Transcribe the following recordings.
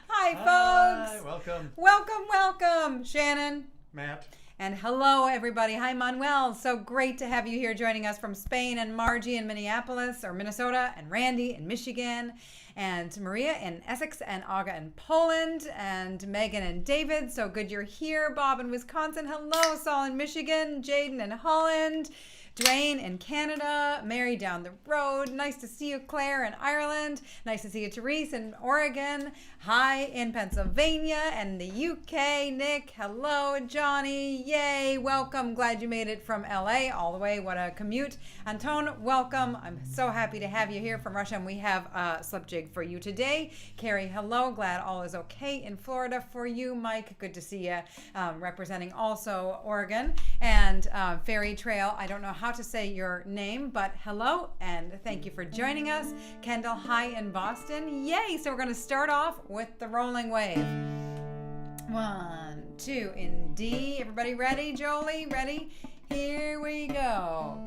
Hi, folks. Hi, welcome. Welcome. Shannon. Matt. And hello, everybody. Hi, Manuel. So great to have you here joining us from Spain, and Margie in Minneapolis or Minnesota, and Randy in Michigan, and Maria in Essex, and Aga in Poland, and Megan and David. So good you're here. Bob in Wisconsin. Hello, Saul in Michigan, Jaden in Holland, Dwayne in Canada, Mary down the road. Nice to see you, Claire in Ireland. Nice to see you, Therese in Oregon. Hi in Pennsylvania and the UK. Nick, hello. Johnny, yay. Welcome. Glad you made it from LA all the way. What a commute. Anton, welcome. I'm so happy to have you here from Russia, and we have a slip jig for you today. Kerry, hello. Glad all is okay in Florida for you. Mike, good to see you. Representing also Oregon. And Fairy Trail, I don't know how to say your name, but hello and thank you for joining us. Kendall, hi in Boston. Yay! So we're going to start off with the rolling wave. 1, 2 in D. Everybody ready? Jolie, ready? Here we go.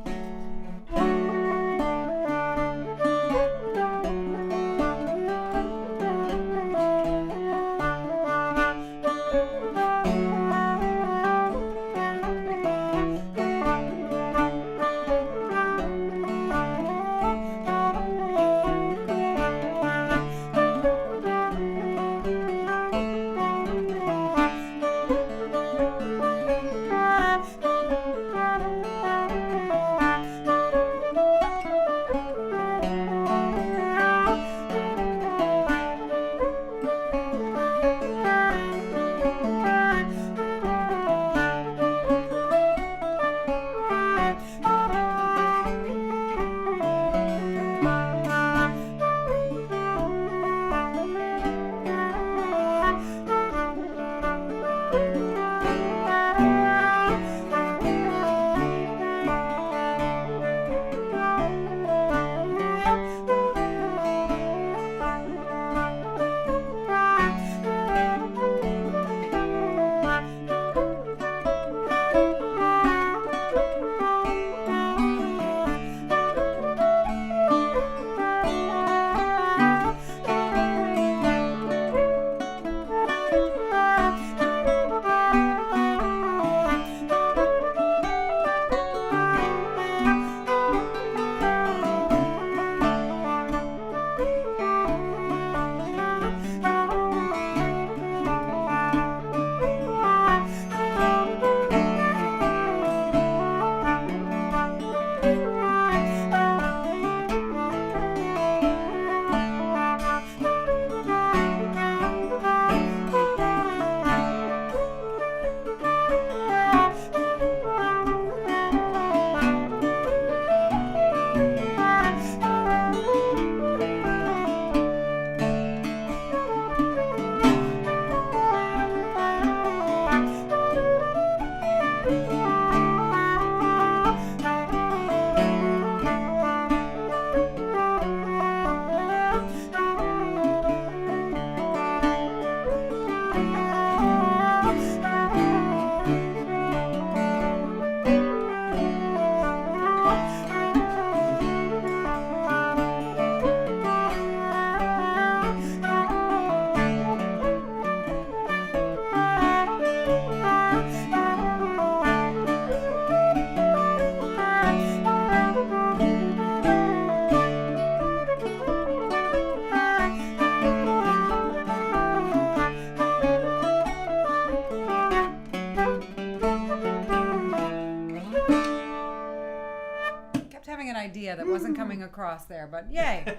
That wasn't coming across there, but yay.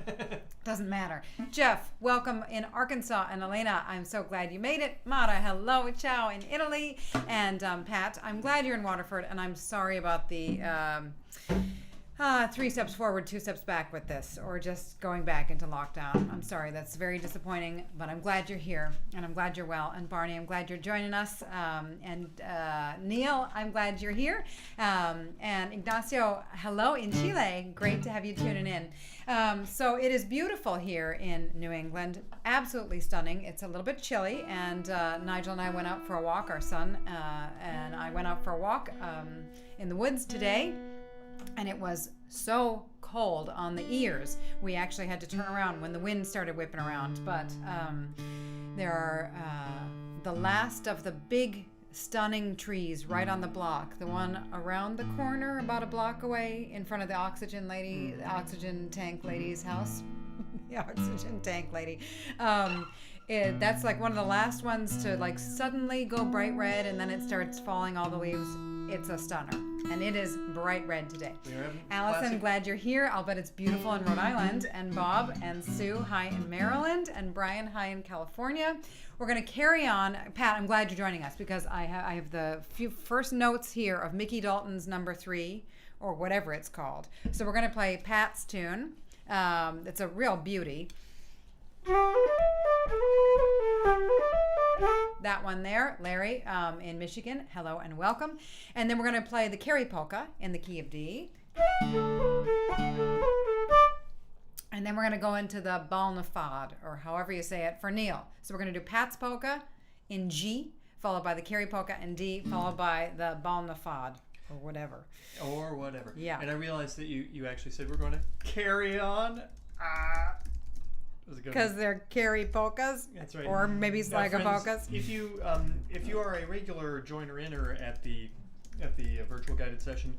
Doesn't matter. Jeff, welcome in Arkansas, and Elena, I'm so glad you made it. Mara, hello, ciao in Italy, and Pat, I'm glad you're in Waterford, and I'm sorry about the 3 steps forward, 2 steps back with this, or just going back into lockdown. I'm sorry, that's very disappointing, but I'm glad you're here, and I'm glad you're well. And Barney, I'm glad you're joining us. And Neil, I'm glad you're here. And Ignacio, hello in Chile. Great to have you tuning in. So it is beautiful here in New England. Absolutely stunning. It's a little bit chilly, and Nigel and I went out for a walk, our son, and I went out for a walk in the woods today. And it was so cold on the ears, we actually had to turn around when the wind started whipping around. But there are the last of the big stunning trees right on the block. The one around the corner, about a block away, in front of the oxygen tank lady's house. The oxygen tank lady. That's like one of the last ones to like suddenly go bright red, and then it starts falling all the leaves. It's a stunner, and it is bright red today. Allison, glad you're here. I'll bet it's beautiful in Rhode Island. And Bob and Sue, hi in Maryland. And Brian, hi in California. We're going to carry on. Pat, I'm glad you're joining us because I have the few first notes here of Mickey Dalton's number 3, or whatever it's called. So we're going to play Pat's tune. It's a real beauty. That one there, Larry in Michigan, hello and welcome. And then we're going to play the Kerry Polka in the key of D. And then we're going to go into the Ballinafad, or however you say it, for Neil. So we're going to do Pat's Polka in G, followed by the Kerry Polka in D, followed by the Ballinafad, or whatever. Yeah. And I realized that you actually said we're going to carry on. Because they're Kerry polkas. That's right. Or maybe Sligo polkas. If you are a regular joiner-inner at the virtual guided session,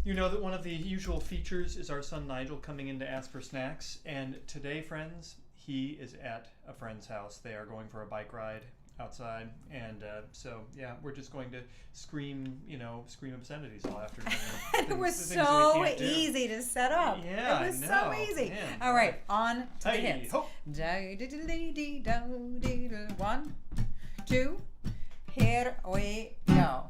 you know that one of the usual features is our son Nigel coming in to ask for snacks. And today, friends, he is at a friend's house. They are going for a bike ride outside, and so yeah, we're just going to scream obscenities all afternoon. It was so easy to set up. Yeah, it was so easy. Man. All right, on to the hits. Ho. 1, 2, here we go.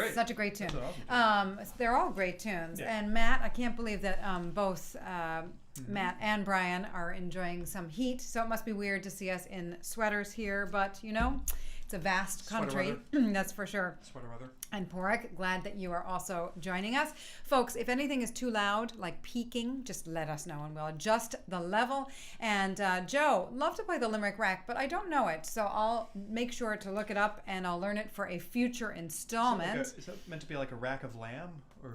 great. such a great tune. That's an awesome tune. They're all great tunes. Yeah. And Matt, I can't believe that both Matt and Brian are enjoying some heat. So it must be weird to see us in sweaters here, but you know, it's a vast country. That's for sure. Sweater weather. And Porek, glad that you are also joining us. Folks, if anything is too loud, like peaking, just let us know and we'll adjust the level. And Joe, love to play the Limerick Rack, but I don't know it. So I'll make sure to look it up and I'll learn it for a future installment. Is that meant to be like a rack of lamb? Or,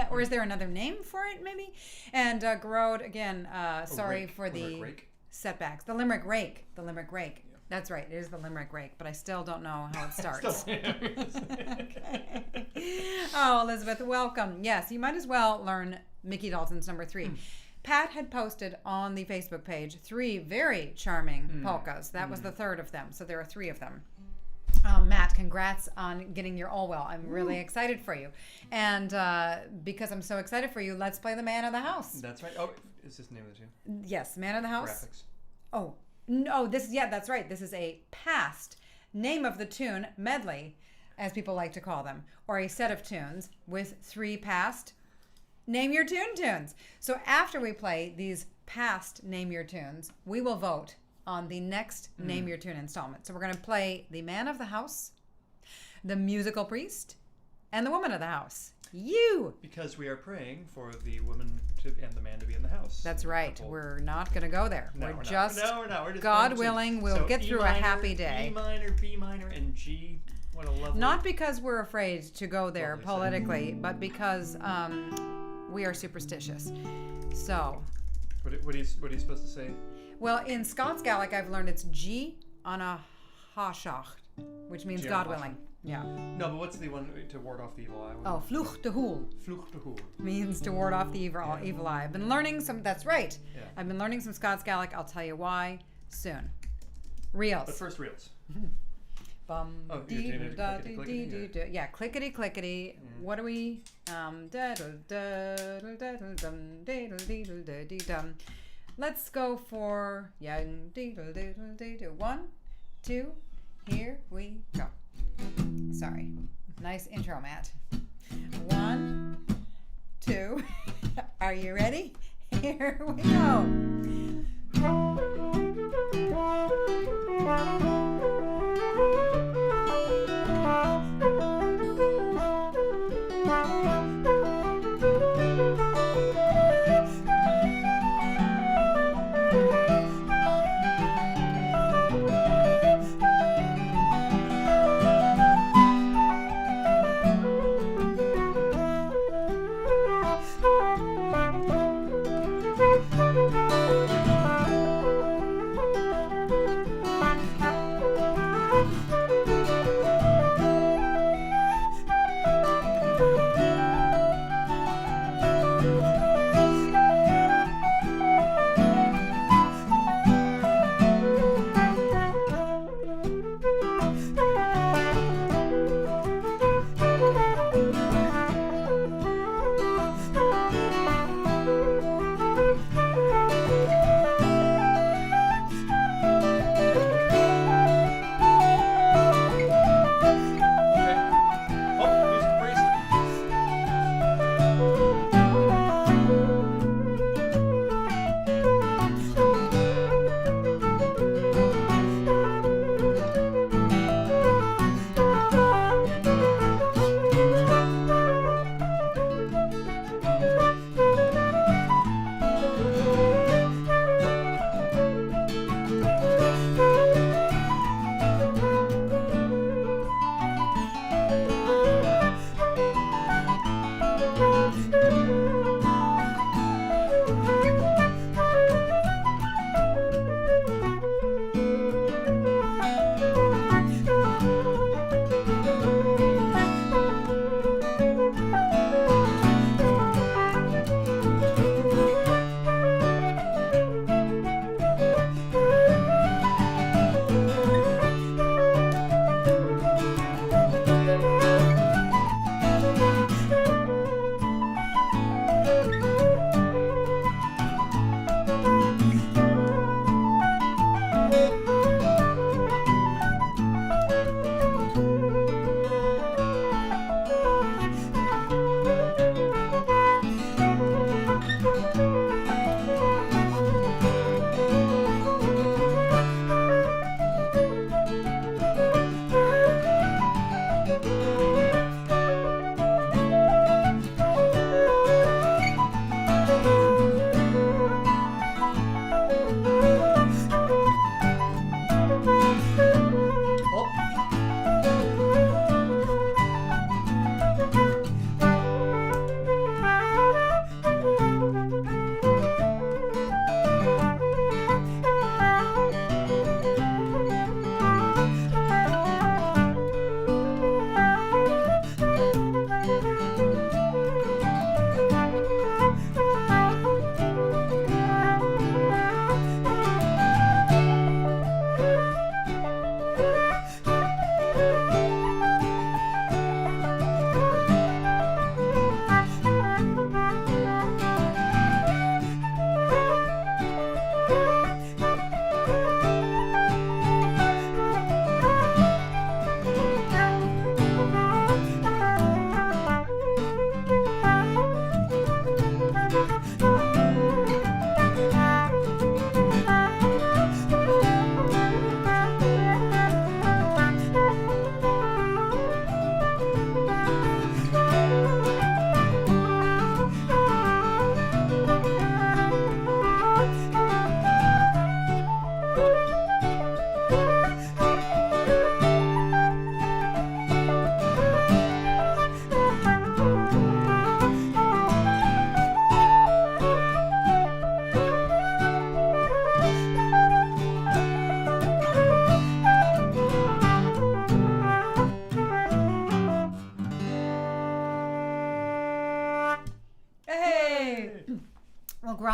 or is there another name for it, maybe? And Garode, again, sorry rake. for the Rake. setbacks. The Limerick Rake. The Limerick Rake. That's right. It is the Limerick Rake, but I still don't know how it starts. Okay. Oh, Elizabeth, welcome. Yes, you might as well learn Mickey Dalton's number 3. Pat had posted on the Facebook page 3 very charming polkas. That was the third of them, so there are 3 of them. Matt, congrats on getting your all well. I'm really excited for you. And because I'm so excited for you, let's play the Man of the House. That's right. Oh, is this the name of the tune? Yes, Man of the House. Graphics. Oh, no, that's right. This is a past name of the tune medley, as people like to call them, or a set of tunes with 3 past Name Your Tune tunes. So after we play these past Name Your Tunes, we will vote on the next Name Your Tune installment. So we're going to play the Man of the House, the Musical Priest, and the Woman of the House. You! Because we are praying for the woman and the man to be in the house. That's right. We're not going to go there. No, we're not. just, No, we're not. We're just God willing, we'll get through a happy day. E minor, B minor, and G. What a lovely... Not because we're afraid to go there Lovely politically, but because we are superstitious. So, What are you supposed to say? well, in Scots Gaelic, I've learned it's G on a hashach, which means G on God a willing. Yeah. No, but what's the one to ward off the evil eye? Oh, fluch de hul Fluch de Hoor. means to ward off the evil eye. I've been learning some. That's right. Yeah. I've been learning some Scots Gaelic. I'll tell you why soon. Reels. But first, reels. Bum, Oh, dee, you're doing it da, clickety, dee, clickety, dee, dee, dee. Yeah, clickety clickety. What are we? Let's go for young. 1, 2. Here we go. Sorry. Nice intro, Matt. 1, 2. Are you ready? Here we go.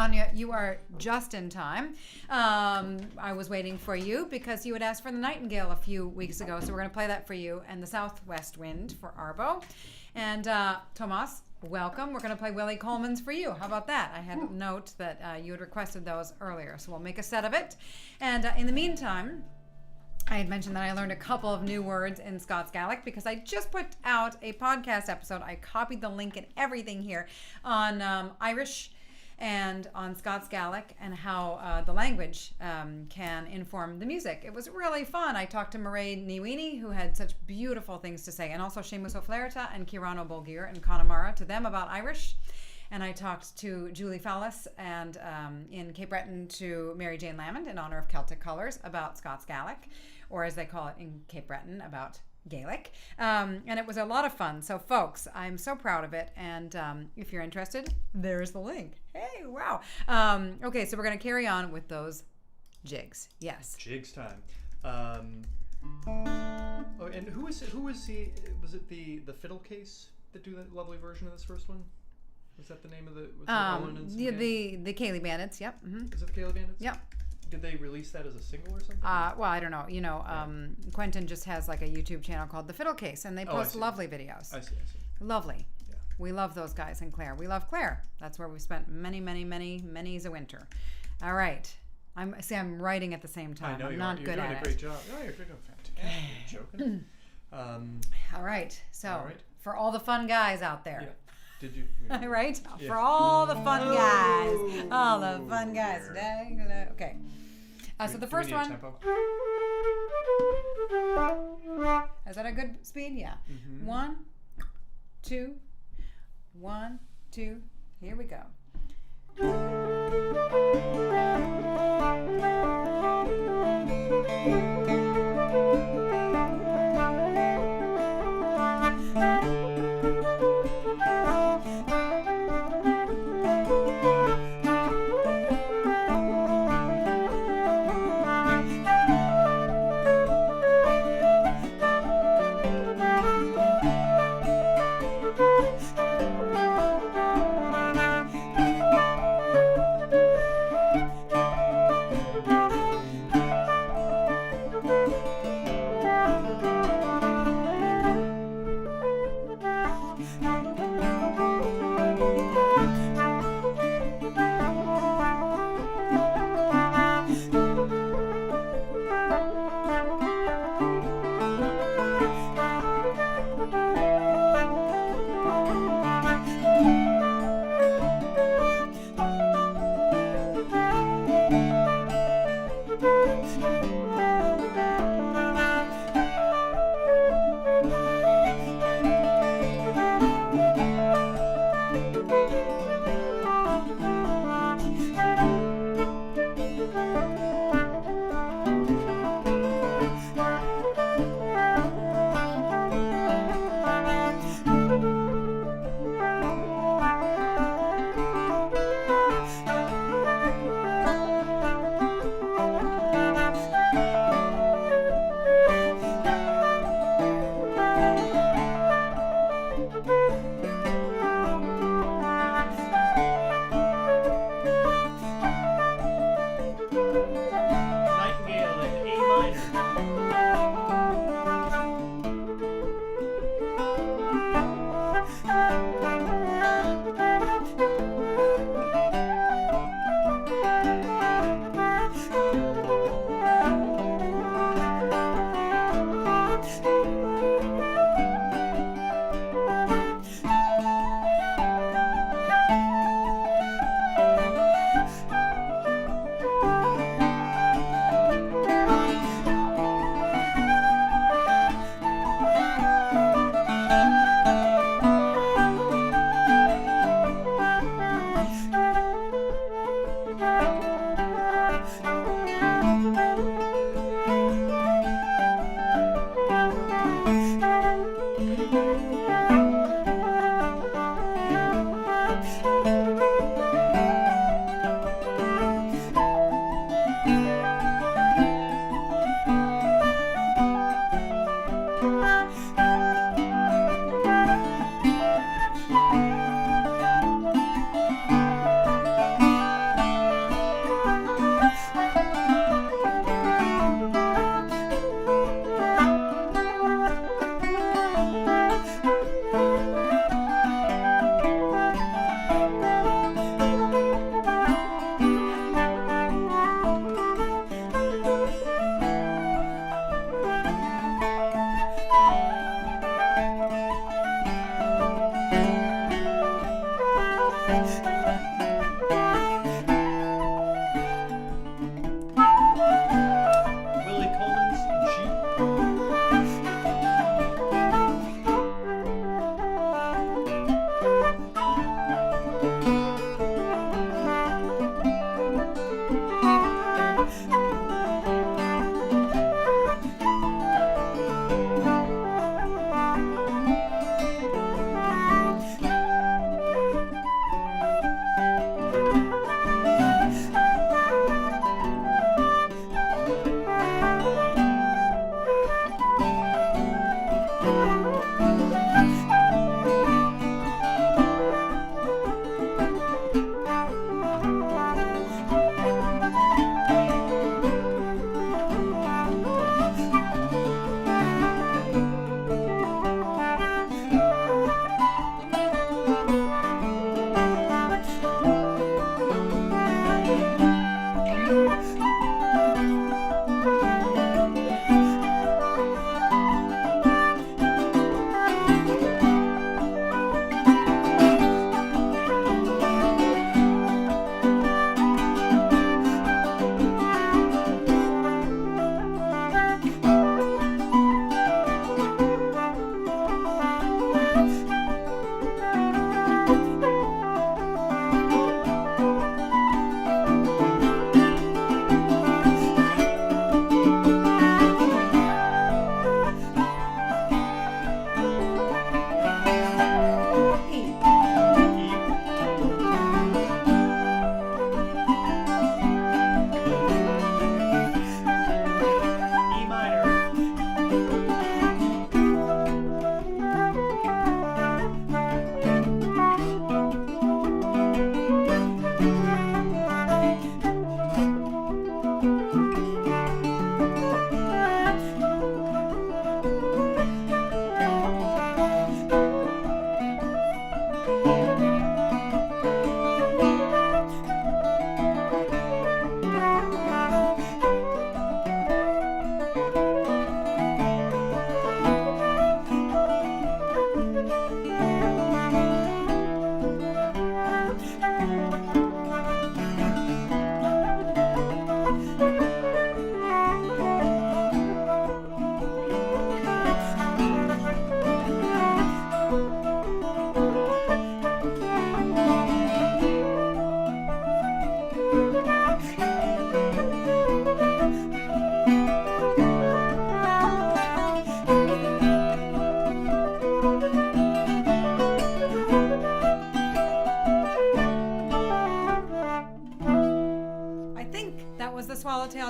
Anya, you are just in time. I was waiting for you because you had asked for the Nightingale a few weeks ago, so we're going to play that for you, and the Southwest Wind for Arvo. And Tomas, welcome. We're going to play Willie Coleman's for you. How about that? I had a note that you had requested those earlier, so we'll make a set of it. And in the meantime, I had mentioned that I learned a couple of new words in Scots Gaelic because I just put out a podcast episode. I copied the link and everything here on Irish and on Scots Gaelic and how the language can inform the music. It was really fun. I talked to Mairead Niwini, who had such beautiful things to say, and also Seamus O'Flaherty and Kieran O'Bolgir and Connemara, to them about Irish. And I talked to Julie Fallis and in Cape Breton to Mary Jane Lamond in honor of Celtic Colours about Scots Gaelic, or as they call it in Cape Breton, about Gaelic. And it was a lot of fun. So folks, I'm so proud of it. And if you're interested, there's the link. Hey, wow. Okay, so we're going to carry on with those jigs. Yes. Jigs time. Oh, and who was he? Was it the fiddle case that do that lovely version of this first one? Was that the name of the? Was the Cayley Bandits. Yep. Mm-hmm. Is it the Cayley Bandits? Yep. Did they release that as a single or something? Well, I don't know. You know, Quentin just has like a YouTube channel called The Fiddle Case, and they post lovely videos. I see. Lovely. Yeah. We love those guys in Clare. We love Clare. That's where we've spent many's a winter. All right. I'm writing at the same time. I know I'm you not are. good You're at doing a great job. Oh, you're doing fantastic. You're joking. All right. So for all the fun guys out there. Yeah. Did you? Right? Yeah. For all the fun guys. All the fun guys. Okay. So the first one. Is that a good speed? Yeah. Mm-hmm. 1, 2, 1, 2. Here we go.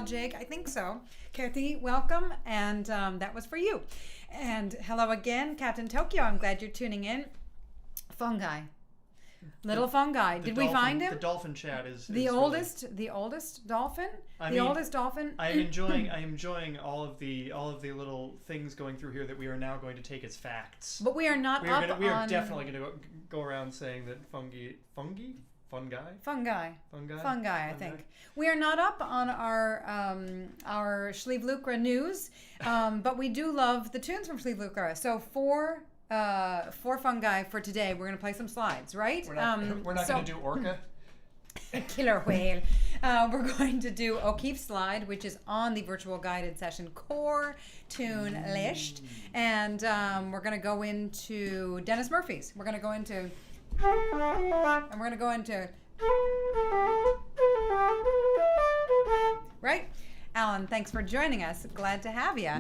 Jake. I think so. Kerry, welcome. And that was for you. And hello again, Captain Tokyo. I'm glad you're tuning in. Fungi. Little fungi. Did we find him? The dolphin chat is the oldest dolphin. Oldest dolphin. I am enjoying all of the little things going through here that we are now going to take as facts. But we are not we are definitely going to go around saying that fungi. I think we are not up on our Schlevlukra news, but we do love the tunes from Schlevlukra. So for fungi for today, we're going to play some slides, right? We're not going to do Orca. Killer whale. We're going to do O'Keefe's slide, which is on the virtual guided session core tune list, and we're going to go into Dennis Murphy's. We're going to go into right. Alan, thanks for joining us. Glad to have you.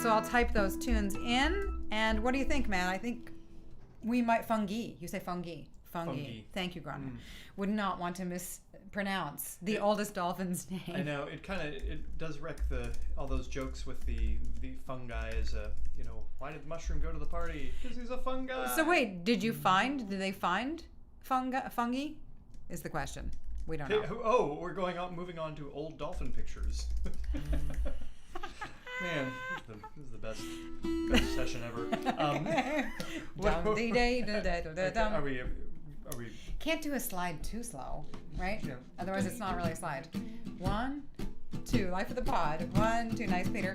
So I'll type those tunes in. And what do you think, man? I think we might fungi. You say fungi. Thank you, Grunner. Would not want to mispronounce the oldest dolphin's name. I know it does wreck all those jokes with the fungi as why did Mushroom go to the party? Because he's a fungi. So wait, did they find fungi? Is the question. We don't know. Oh, we're moving on to old dolphin pictures. Man, this is the best session ever. Are we? Can't do a slide too slow, right? Yeah. Otherwise, it's not really a slide. 1, 2, life of the pod. 1, 2, nice, Peter.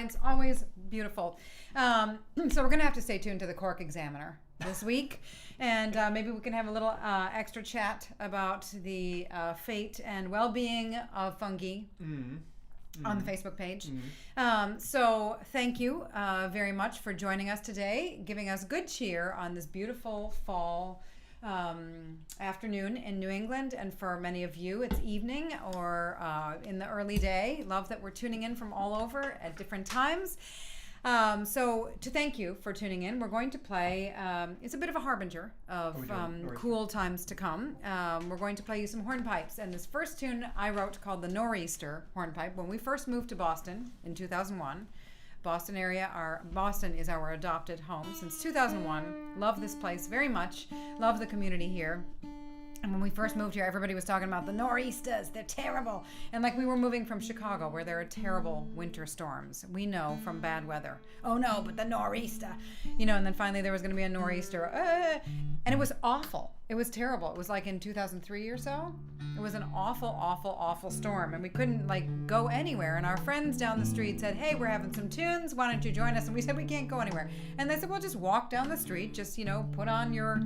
sides, always beautiful. So we're going to have to stay tuned to the Cork Examiner this week, and maybe we can have a little extra chat about the fate and well-being of fungi on the Facebook page. So thank you very much for joining us today, giving us good cheer on this beautiful fall afternoon in New England, and for many of you it's evening or in the early day. Love that we're tuning in from all over at different times. So to thank you for tuning in, we're going to play, it's a bit of a harbinger of cool times to come. We're going to play you some hornpipes, and this first tune I wrote called the Nor'easter Hornpipe. When we first moved to Boston in 2001, Boston is our adopted home since 2001. Love this place very much. Love the community here. And when we first moved here, everybody was talking about the nor'easters. They're terrible. And like we were moving from Chicago, where there are terrible winter storms. We know from bad weather. Oh no, but the nor'easter. And then finally there was going to be a nor'easter. And it was awful. It was terrible. It was like in 2003 or so. It was an awful, awful, awful storm. And we couldn't go anywhere. And our friends down the street said, hey, we're having some tunes. Why don't you join us? And we said, we can't go anywhere. And they said, well, just walk down the street. Just, put on your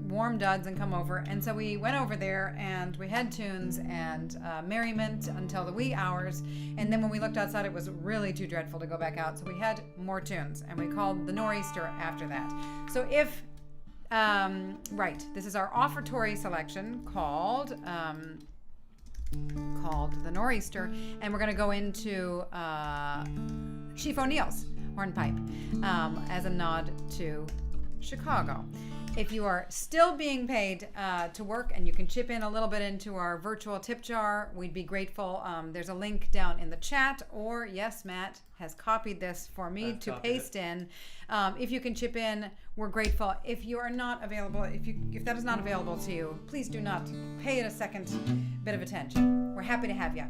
warm duds and come over. And so we went over there, and we had tunes and merriment until the wee hours. And then when we looked outside, it was really too dreadful to go back out. So we had more tunes, and we called the Nor'easter after that. So this is our offertory selection called the Nor'easter, and we're going to go into Chief O'Neill's hornpipe as a nod to Chicago. If you are still being paid to work and you can chip in a little bit into our virtual tip jar, we'd be grateful. There's a link down in the chat, or yes, Matt has copied this for me to paste in. If you can chip in, we're grateful. If you are not available, if that is not available to you, please do not pay it a second bit of attention. We're happy to have you.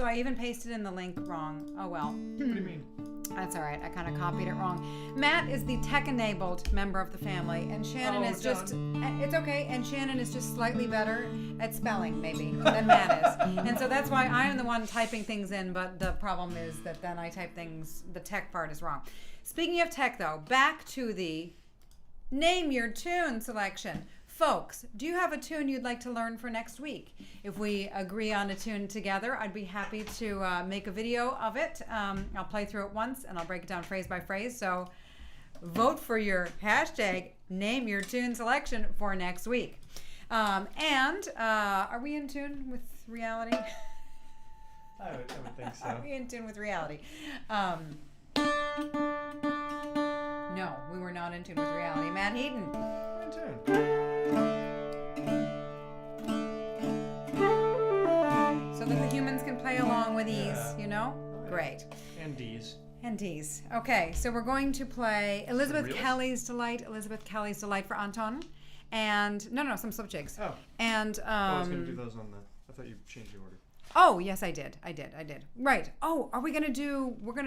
So I even pasted in the link wrong. Oh well. What do you mean? That's all right. I kind of copied it wrong. Matt is the tech-enabled member of the family, and Shannon is just... It's okay, and Shannon is just slightly better at spelling, maybe, than Matt is. And so that's why I am the one typing things in, but the problem is that then I type things... The tech part is wrong. Speaking of tech, though, back to the Name Your Tune selection. Folks, do you have a tune you'd like to learn for next week? If we agree on a tune together, I'd be happy to make a video of it. I'll play through it once and I'll break it down phrase by phrase. So vote for your hashtag Name Your Tune selection for next week. And are we in tune with reality? I would think so. Are we in tune with reality? No, we were not in tune with reality. Matt Heaton. In tune. So that the humans can play along with ease, you know? Oh, yeah. Great. And D's. And D's. Okay, so we're going to play Elizabeth Kelly's Delight for Anton. And, no, some slip jigs. Oh. And, I was going to do those on the... I thought you changed the order. Oh, yes, I did. Right. Oh, we're going to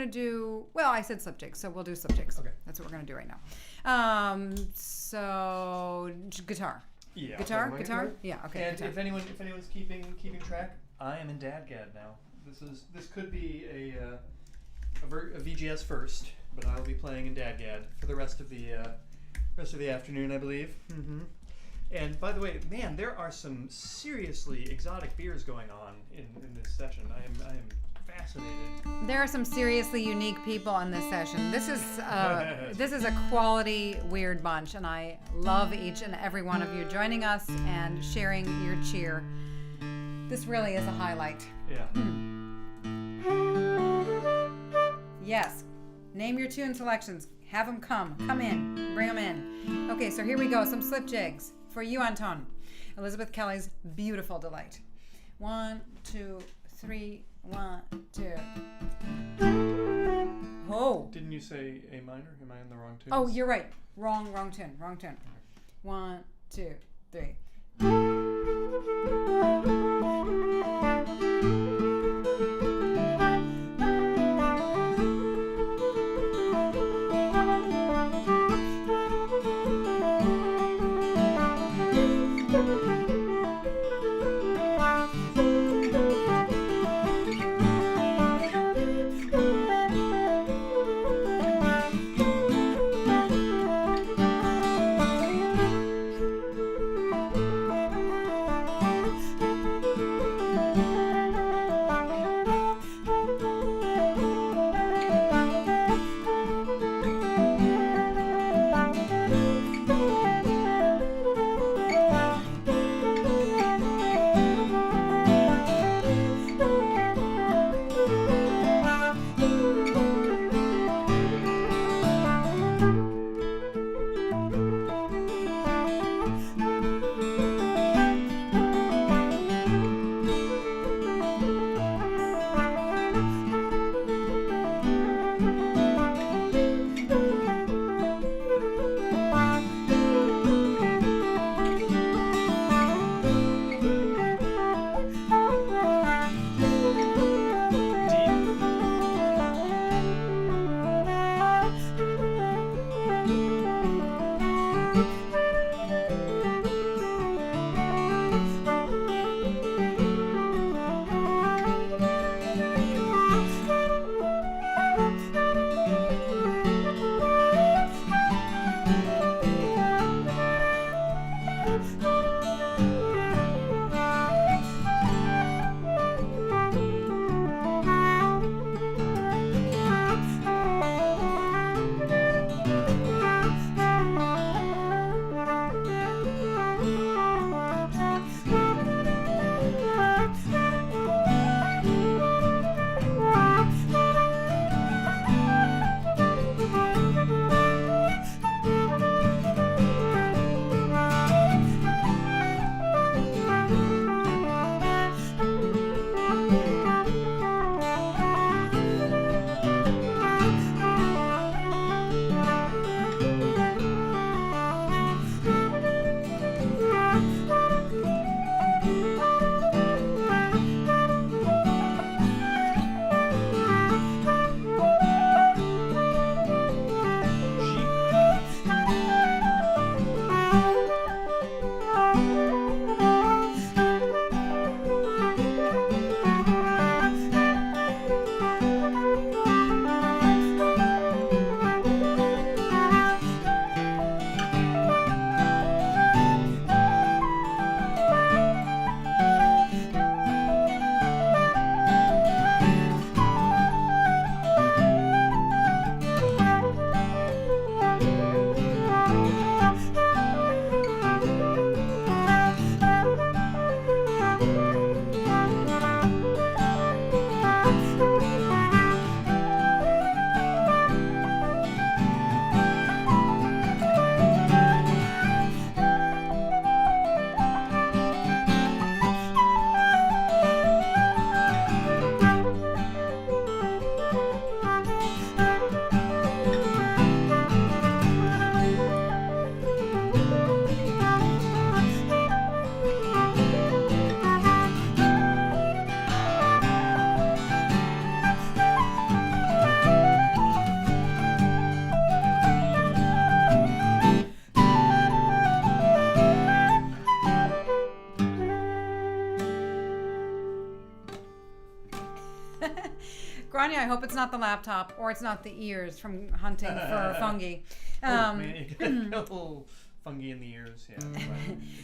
do, well, I said slip jigs, so we'll do slip jigs. Okay. That's what we're going to do right now. So, guitar. Yeah. Guitar? Yeah, okay. And guitar. if anyone's keeping track, I am in Dadgad now. This could be a VGS first, but I will be playing in Dadgad for the rest of the afternoon, I believe. Mm-hmm. And by the way, man, there are some seriously exotic beers going on in this session. I am fascinated. There are some seriously unique people on this session. This is a quality weird bunch, and I love each and every one of you joining us and sharing your cheer. This really is a highlight. Yeah. Yes. Name your tune selections. Have them come in. Bring them in. Okay, so here we go. Some slip jigs for you, Anton. Elizabeth Kelly's Beautiful Delight. 1, 2, 3. 1, 2. Oh. Didn't you say A minor? Am I in the wrong tune? Oh, you're right. Wrong tune. 1, 2, 3. Grania, I hope it's not the laptop or it's not the ears from hunting for fungi. Man, you get a little fungi in the ears. Yeah.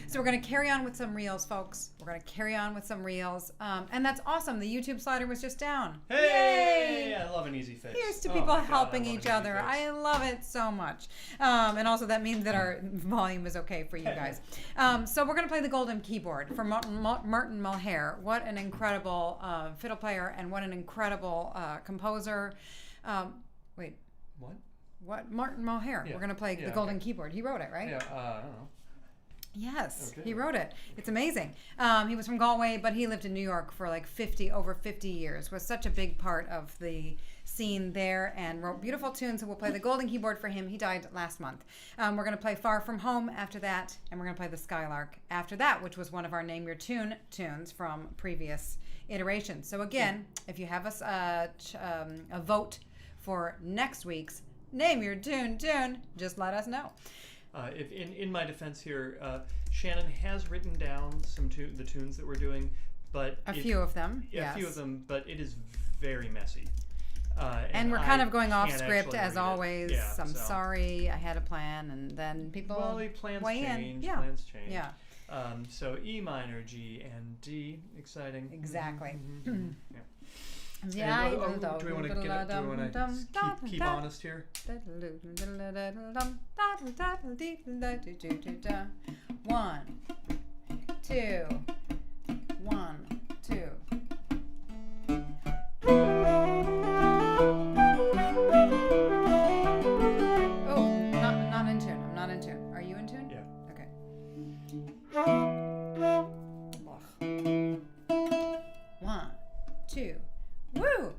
So we're going to carry on with some reels, folks. We're going to carry on with some reels. And that's awesome. The YouTube slider was just down. Hey! Yay! I love an easy fix. Here's to Oh people my God, helping I love each an easy other. fix. I love it so much. And also that means that our volume is okay for you guys. So we're going to play the golden keyboard from Martin Mulhare. What an incredible fiddle player and what an incredible composer. Wait. What? Martin Mulhare. Yeah. We're going to play the golden keyboard. He wrote it, right? Yeah, I don't know. Yes, Okay. he wrote it. It's amazing. He was from Galway, but he lived in New York for like over 50 years. Was such a big part of the scene there and wrote beautiful tunes. So we'll play the golden keyboard for him. He died last month. We're going to play Far From Home after that, and we're going to play the Skylark after that, which was one of our Name Your Tune tunes from previous iterations. So again, if you have a vote for next week's Name Your Tune, just let us know. If in my defense here, Shannon has written down the tunes that we're doing, but A few of them, a few of them, but it is very messy. And we're kind of going off can't script actually as read it. always. Yeah, I'm so- sorry, I had a plan, and then people plans weigh change. in. Yeah, Plans change. yeah, So E minor, G, and D. Exciting. exactly. Yeah. Yeah. And, do we want to keep honest here? 1, 2, 1, 2. Oh, not in tune. I'm not in tune. Are you in tune? Yeah. Okay. 1, 2. Woo!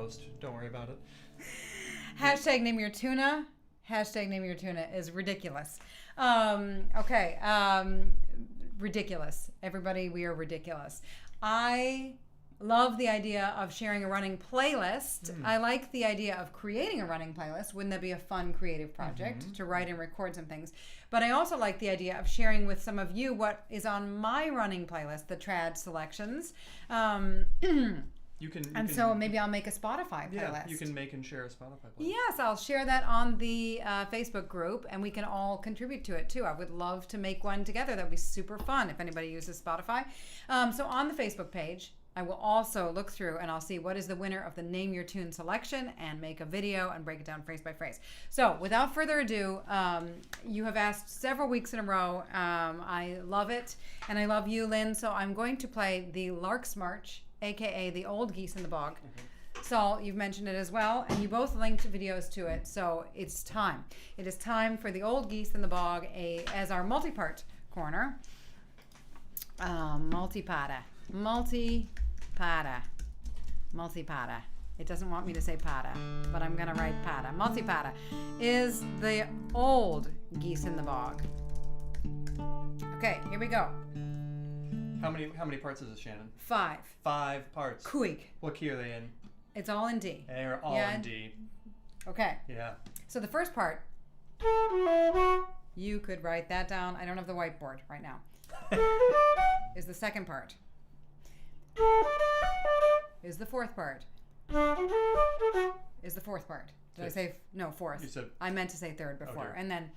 post. Don't worry about it. Hashtag NameYerTuna. Hashtag NameYerTuna is ridiculous. Okay. Ridiculous. Everybody, we are ridiculous. I love the idea of sharing a running playlist. I like the idea of creating a running playlist. Wouldn't that be a fun creative project to write and record some things? But I also like the idea of sharing with some of you what is on my running playlist, the trad selections. So maybe I'll make a Spotify playlist. Yeah, you can make and share a Spotify playlist. Yes, I'll share that on the Facebook group, and we can all contribute to it too. I would love to make one together. That would be super fun if anybody uses Spotify. So on the Facebook page, I will also look through and I'll see what is the winner of the Name Your Tune selection and make a video and break it down phrase by phrase. So without further ado, you have asked several weeks in a row. I love it, and I love you, Lynn. So I'm going to play the Lark's March, aka the Old Geese in the Bog. Saul, you've mentioned it as well, and you both linked videos to it. So it's time. It is time for the Old Geese in the Bog as our multi-part corner. Multipahter. Multipahter. It doesn't want me to say pata, but I'm going to write pata. Multipahter is the old geese in the bog. Okay, here we go. How many parts is it, Shannon? 5. 5 parts. Kuig. What key are they in? It's all in D. They're all in D. Okay. Yeah. So the first part, you could write that down. I don't have the whiteboard right now. Is the second part. Is the fourth part. Is the fourth part. Did I say no, fourth? You said I meant to say third before. Okay. And then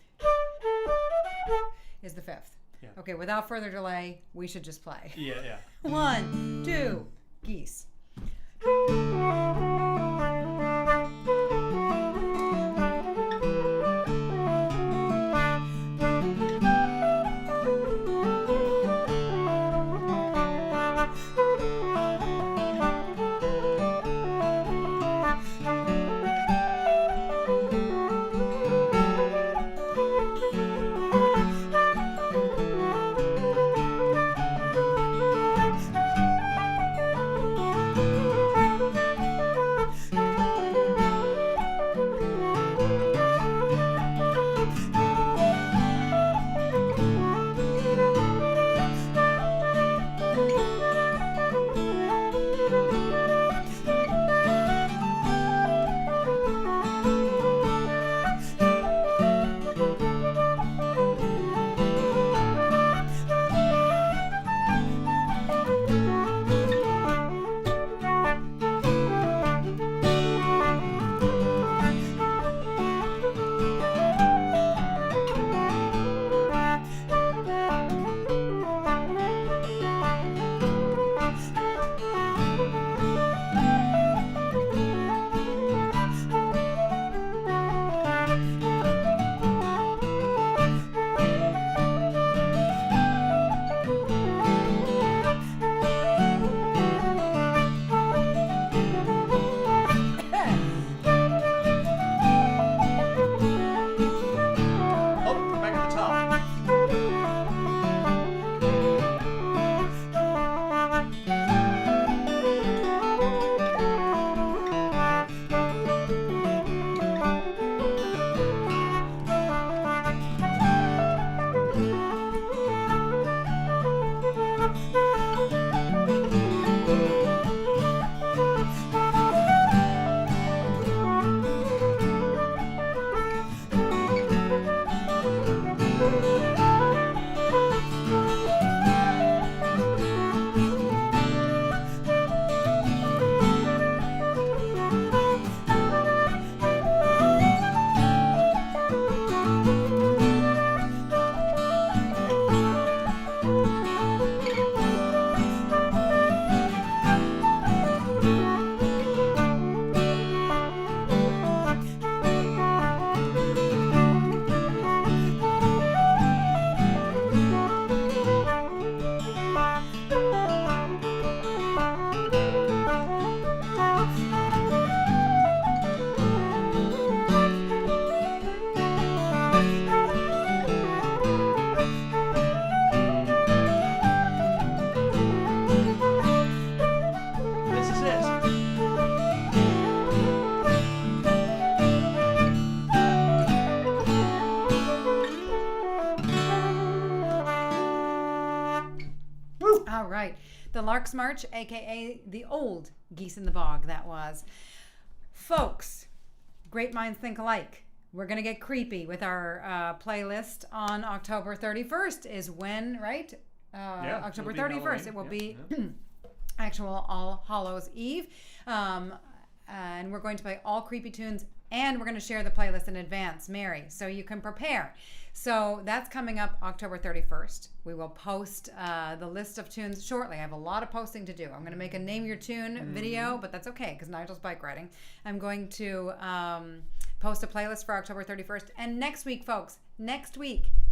is the fifth. Yeah. Okay, without further delay, we should just play. Yeah. 1, 2, geese. All right. The Lark's March, a.k.a. the old Geese in the Bog, that was. Folks, great minds think alike. We're going to get creepy with our playlist on October 31st is when, right? October 31st. It will be actual All Hallows Eve. And we're going to play all creepy tunes, and we're going to share the playlist in advance, Mary, so you can prepare. So that's coming up October 31st. We will post the list of tunes shortly. I have a lot of posting to do. I'm going to make a Name Your Tune video, but that's okay because Nigel's bike riding. I'm going to post a playlist for October 31st. And next week, folks,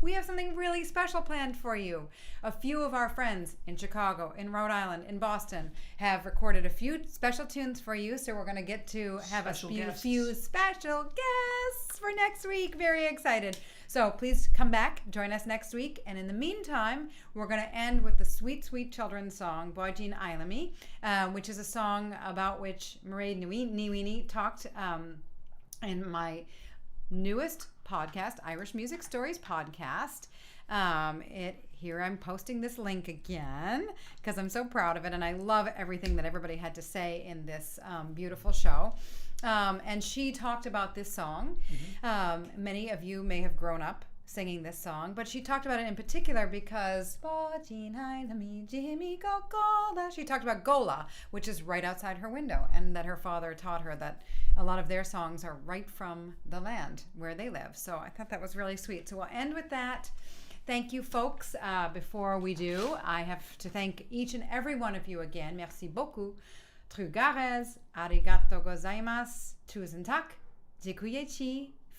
we have something really special planned for you. A few of our friends in Chicago, in Rhode Island, in Boston have recorded a few special tunes for you. So we're going to get to have a few special guests for next week. Very excited. So please come back, join us next week. And in the meantime, we're going to end with the sweet, sweet children's song, Boijin Ailami, which is a song about which Mairead Niwini talked in my newest podcast, Irish Music Stories podcast. Here I'm posting this link again because I'm so proud of it, and I love everything that everybody had to say in this beautiful show. And she talked about this song. Many of you may have grown up singing this song, but she talked about it in particular because she talked about Gola, which is right outside her window, and that her father taught her that a lot of their songs are right from the land where they live. So I thought that was really sweet. So we'll end with that. Thank you, folks. Before we do, I have to thank each and every one of you again. Merci beaucoup. Trugares, arigato gozaimasu, tusen tak, dziękuję,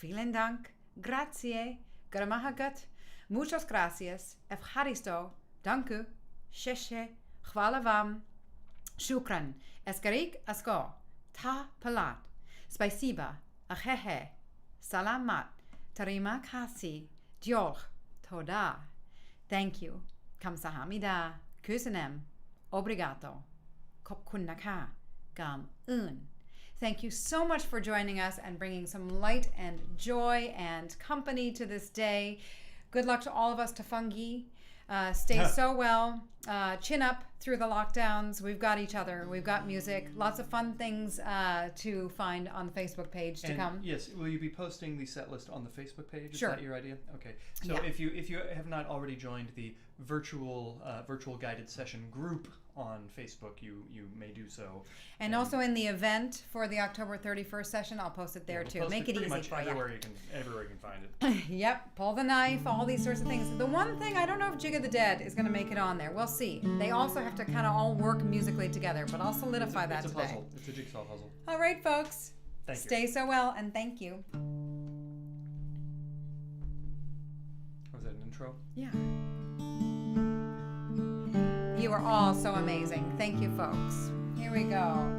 vielen dank, grazie, gramahagat, muchas gracias, evharisto, danku, sheshe, chwala vam, shukran, eskarik asko, ta palat, spasiba, achehe, salamat, tarima kasi, diolch, toda. Thank you. Kamsahamnida, kusanem, obrigado. Thank you so much for joining us and bringing some light and joy and company to this day. Good luck to all of us, Tafungi. Stay so well. Chin up through the lockdowns. We've got each other. We've got music. Lots of fun things to find on the Facebook page to come. Yes, will you be posting the set list on the Facebook page? Is Sure. that your idea? Okay. So if you have not already joined the virtual guided session group on Facebook, you may do so. And also in the event for the October 31st session, I'll post it there too. Make it easy for you. Everywhere you can find it. Yep, pull the knife, all these sorts of things. The one thing, I don't know if Jig of the Dead is going to make it on there. We'll see. They also have to kind of all work musically together, but I'll solidify that today. Puzzle. It's a jigsaw puzzle. All right, folks. Stay so well, and thank you. Was that an intro? Yeah. You are all so amazing. Thank you, folks. Here we go.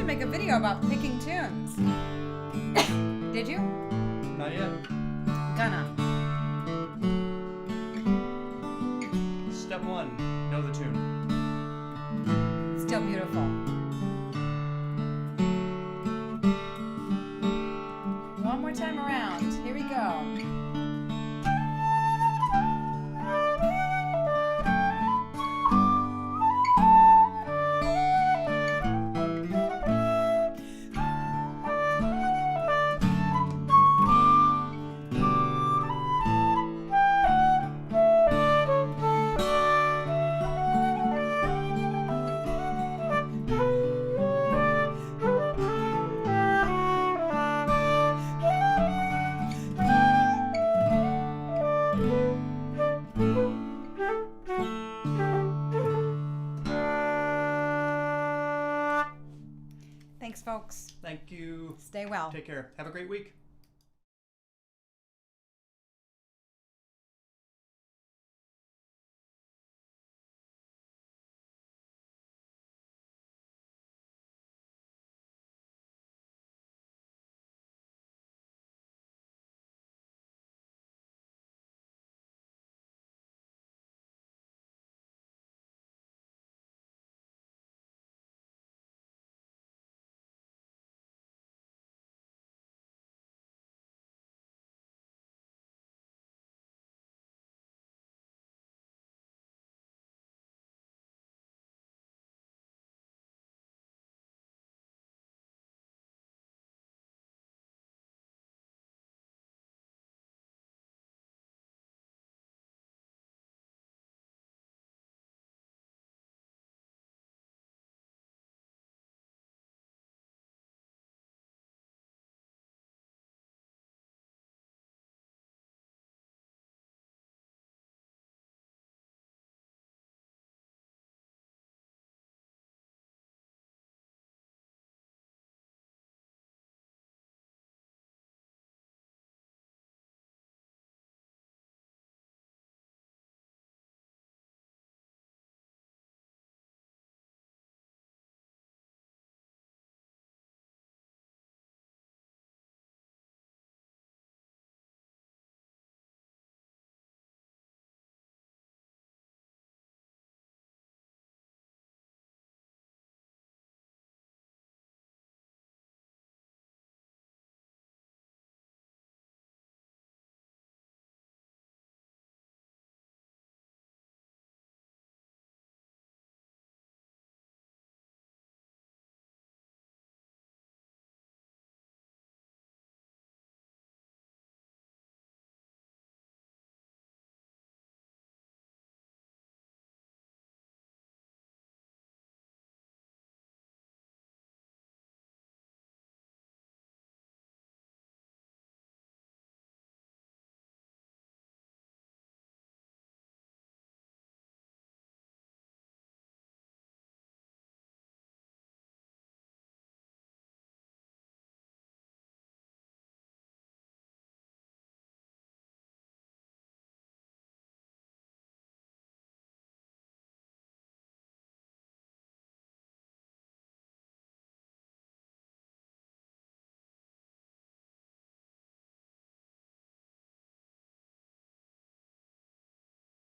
Make a video about picking tunes. Did you? Not yet. Gonna. Step 1, know the tune. Still beautiful. One more time. Thanks, folks. Thank you. Stay well. Take care. Have a great week.